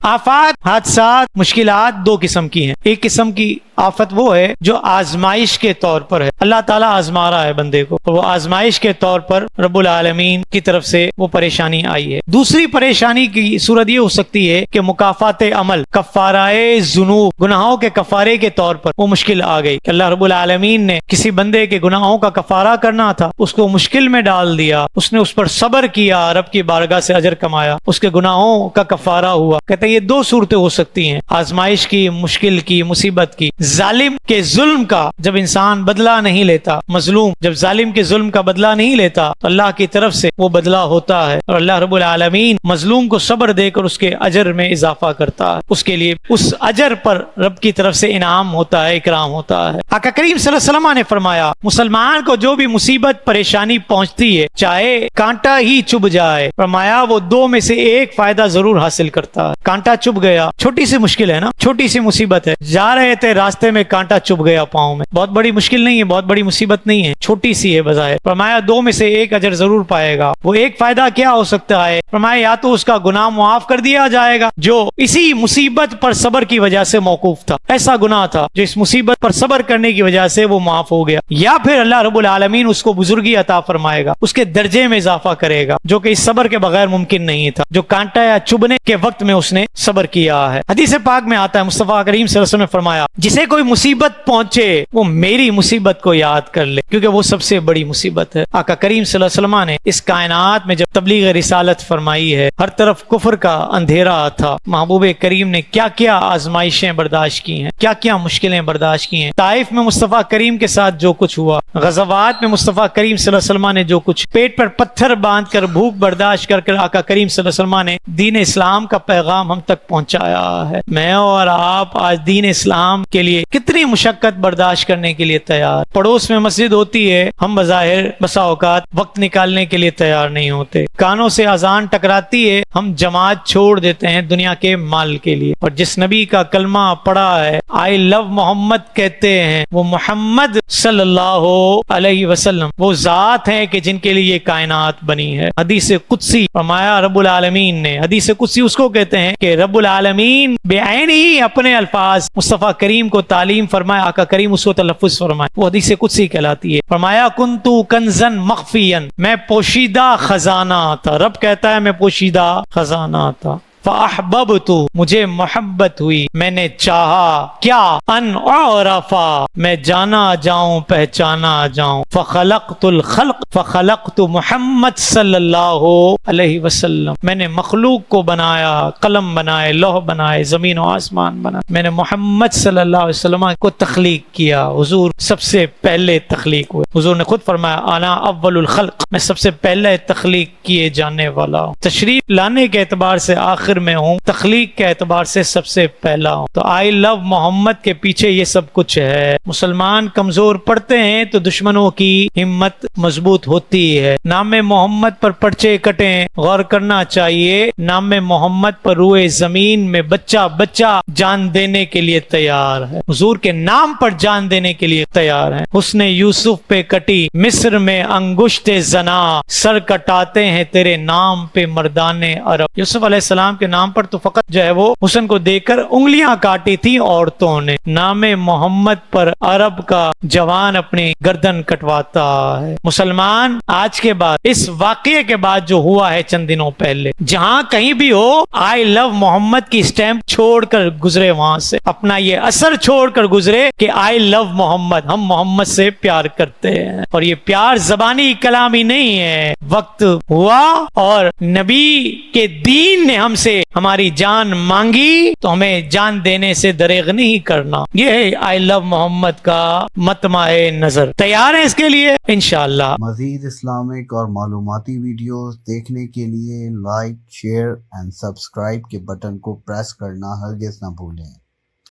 آفات، حادثات، مشکلات دو قسم کی ہیں. ایک قسم کی آفت وہ ہے جو آزمائش کے طور پر ہے، اللہ تعالیٰ آزما رہا ہے بندے کو، اور وہ آزمائش کے طور پر رب العالمین کی طرف سے وہ پریشانی آئی ہے. دوسری پریشانی کی صورت یہ ہو سکتی ہے کہ مکافات عمل، کفارۂ ذنوب، گناہوں کے کفارے کے طور پر وہ مشکل آ گئی کہ اللہ رب العالمین نے کسی بندے کے گناہوں کا کفارہ کرنا تھا، اس کو مشکل میں ڈال دیا، اس نے اس پر صبر کیا، رب کی بارگاہ سے اجر کمایا، اس کے گناہوں کا کفارہ ہوا. کہتے ہیں یہ دو صورتیں ہو سکتی ہیں، آزمائش کی، مشکل کی، مصیبت کی. ظالم کے ظلم کا جب انسان بدلہ نہیں لیتا، مظلوم جب ظالم کے ظلم کا بدلہ نہیں لیتا تو اللہ کی طرف سے وہ بدلہ ہوتا ہے، اور اللہ رب العالمین مظلوم کو صبر دے کر اس کے اجر میں اضافہ کرتا ہے، اس کے لیے اس اجر پر رب کی طرف سے انعام ہوتا ہے، اکرام ہوتا ہے. آقا کریم صلی اللہ علیہ وسلم نے فرمایا مسلمان کو جو بھی مصیبت پریشانی پہنچتی ہے، چاہے کانٹا ہی چبھ جائے، فرمایا وہ دو میں سے ایک فائدہ ضرور حاصل کرتا ہے. کانٹا چبھ گیا، چھوٹی سی مشکل ہے نا، چھوٹی سی مصیبت ہے، جا رہے تھے راستے میں کانٹا چبھ گیا پاؤں میں، بہت بڑی مشکل نہیں ہے، بہت بڑی مصیبت نہیں ہے، چھوٹی سی ہے بظاہر. فرمایا دو میں سے ایک اجر ضرور پائے گا. وہ ایک فائدہ کیا ہو سکتا ہے؟ فرمایا یا تو اس کا گناہ معاف کر دیا جائے گا جو اسی مصیبت پر صبر کی وجہ سے موقوف تھا، ایسا گناہ تھا جو اس مصیبت پر صبر کرنے کی وجہ سے وہ معاف ہو گیا، یا پھر اللہ رب العالمین اس کو بزرگی عطا فرمائے گا، اس کے درجے میں اضافہ کرے گا جو کہ اس صبر کے بغیر ممکن نہیں تھا، جو کانٹا یا چبھنے کے وقت میں اس نے صبر کیا ہے. حدیث پاک میں آتا ہے، مصطفیٰ کریم صلی اللہ علیہ وسلم نے فرمایا جسے کوئی مصیبت پہنچے وہ میری مصیبت کو یاد کر لے کیونکہ وہ سب سے بڑی مصیبت ہے. آقا کریم صلی اللہ علیہ وسلم نے اس کائنات میں جب تبلیغ رسالت فرمائی ہے، ہر طرف کفر کا اندھیرا تھا، محبوب کریم نے کیا کیا آزمائشیں برداشت کی ہیں، کیا کیا مشکلیں برداشت کی ہیں. طائف میں مصطفیٰ کریم کے ساتھ جو کچھ ہوا، غزوات میں مصطفیٰ کریم صلی اللہ علیہ وسلم نے جو کچھ پیٹ پر پتھر باندھ کر بھوک برداشت کر آقا کریم صلی اللہ علیہ وسلم نے دین اسلام کا پیغام ہم تک پہنچایا ہے. میں اور آپ آج دین اسلام کے لیے کتنی مشقت برداشت کرنے کے لیے تیار. پڑوس میں مسجد ہوتی ہے، ہم بظاہر بسا اوقات وقت نکالنے کے لیے تیار نہیں ہوتے. کانوں سے اذان ٹکراتی ہے، ہم جماعت چھوڑ دیتے ہیں دنیا کے مال کے لیے. اور جس نبی کا کلمہ پڑھا ہے، آئی لو محمد کہتے ہیں، وہ محمد صلی اللہ علیہ وسلم وہ ذات ہیں کہ جن کے لیے یہ کائنات بنی ہے. حدیث قدسی فرمایا رب العالمین نے، حدیث قدسی اس کو کہتے ہیں کہ رب العالمین بعین ہی اپنے الفاظ مصطفیٰ کریم کو تعلیم فرمائے، آقا کریم اس کو تلفظ فرمائے، وہ حدیث قدسی کہلاتی ہے. فرمایا کنتو کنزن مخفین، میں پوشیدہ خزانہ تھا. رب کہتا ہے میں پوشیدہ خزانہ تھا. فاحببت، مجھے محبت ہوئی، میں نے چاہا کیا، ان اعرفا، میں جانا جاؤں، پہچانا جاؤں. فخلقت الخلق، فخلقت محمد صلی اللہ علیہ وسلم، میں نے مخلوق کو بنایا، قلم بنائے، لوح بنائے، زمین و آسمان بنا، میں نے محمد صلی اللہ علیہ وسلم کو تخلیق کیا. حضور سب سے پہلے تخلیق ہوئے. حضور نے خود فرمایا انا اول الخلق، میں سب سے پہلے تخلیق کیے جانے والا ہوں. تشریف لانے کے اعتبار سے آخر میں ہوں، تخلیق کے اعتبار سے سب سے پہلا ہوں. تو آئی لو محمد کے پیچھے یہ سب کچھ ہے. مسلمان کمزور پڑتے ہیں تو دشمنوں کی ہمت مضبوط ہوتی ہے. نام محمد پر پرچے کٹیں، غور کرنا چاہیے. نام محمد پر روئے زمین میں بچہ بچہ جان دینے کے لیے تیار ہے. حضور کے نام پر جان دینے کے لیے تیار ہے. حسن یوسف پہ کٹی مصر میں انگشت زنا، سر کٹاتے ہیں تیرے نام پہ مردان عرب. یوسف علیہ السلام کے نام پر تو فقط جو ہے وہ حسن کو دیکھ کر انگلیاں کاٹی تھی عورتوں نے. نام محمد پر عرب کا جوان اپنی گردن کٹواتا ہے. مسلمان آج کے بعد، اس واقعے کے بعد جو ہوا ہے چند دنوں پہلے، جہاں کہیں بھی ہو آئی لو محمد کی اسٹیمپ چھوڑ کر گزرے، وہاں سے اپنا یہ اثر چھوڑ کر گزرے کہ آئی لو محمد، ہم محمد سے پیار کرتے ہیں. اور یہ پیار زبانی کلامی نہیں ہے. وقت ہوا اور نبی کے دین نے ہم سے ہماری جان مانگی تو ہمیں جان دینے سے دریغ نہیں کرنا. یہ ہے آئی لو محمد کا مطمع نظر. تیار ہیں اس کے لیے انشاءاللہ. مزید اسلامک اور معلوماتی ویڈیوز دیکھنے کے لیے لائک، شیئر اینڈ سبسکرائب کے بٹن کو پریس کرنا ہرگز نہ بھولیں.